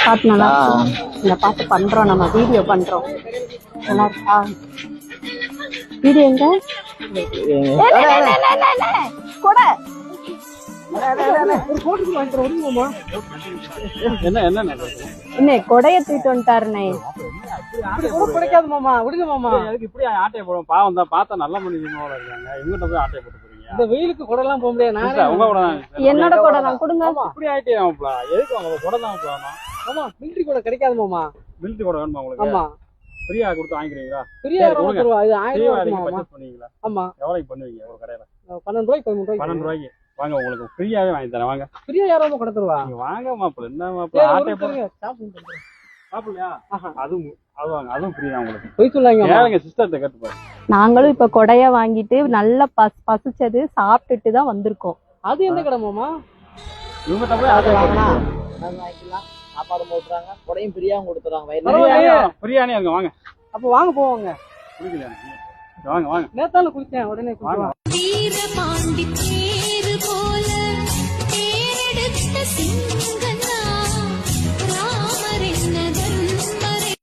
பாட்டு நல்லா இருக்கும். இந்த பாட்டு பண்றோம், நம்ம வீடியோ பண்றோம். நல்லா இருக்கா வீடியோ? எங்க கூட என்ன கொடைய தூக்கிட்டு வந்துட்டாருனே. கிடைக்காது மாமா, விடுங்க மாமா. அதுக்கு இப்படி ஆட்டையை போடுவோம். பாவம் தான், பார்த்தா நல்ல மனுஷங்க இருக்காங்க. இவங்கிட்ட போய் ஆட்டையை போட்டு போறீங்க. இந்த வெயிலுக்கு கூட எல்லாம் போக முடியாது. உங்க கூட என்னோட கூட தான் கொடுங்க. இப்படி ஆயிட்டே எதுக்கு அவங்க கூட தான் ஆமா. மிலிட்டரி கூட கிடைக்காது மாமா. மிலிட்டரி கூட வேணுமா உங்களுக்கு? ஆமா. ஃப்ரீயா கொடுத்து வாங்கிக்கிறீங்களா? ஃப்ரீயா கொடுங்க. இது 1000 ரூபாய் பட்ஜெட் பண்ணுவீங்களா? ஆமா. எவ்வளவு பண்ணுவீங்க ஒரு கடையில? 12 ரூபாய்க்கு 13 ரூபாய்க்கு வாங்க. உங்களுக்கு ஃப்ரீயாவே வாங்கி தரேன் வாங்க. ஃப்ரீயா யாராவது கூட தருவா? வாங்க மாப்பிள்ள. என்ன மாப்பிள்ள ஆட்டை போடுங்க. மாப்பிள்ளையா? அதுவும் ஃப்ரீ தான் உங்களுக்கு. போய் சொல்லாங்க. ஏங்க சிஸ்டத்தை கேட்டு பாருங்க. நாங்களும் இப்ப கொடைய வாங்கிட்டு நல்லா பசிச்சது சாப்பிட்டுட்டு தான் வந்திருக்கோம். அது எந்த கடை மாமா? இவங்கிட்ட போய் ஆட்டை வாங்கலாம், வாங்கிக்கலாம். சாப்பாடு போட்டுறாங்க, கொடையும் ஃப்ரீயாவும் கொடுத்துறாங்க. ஃப்ரீயானே இருங்க வாங்க. அப்ப வாங்க போவாங்க. குடிக்கல வாங்க வாங்க. நேத்தால குடிச்சேன், உடனே வாங்க. வீரபாண்டி பேரு போல பேரெடுத்த சிங்கம்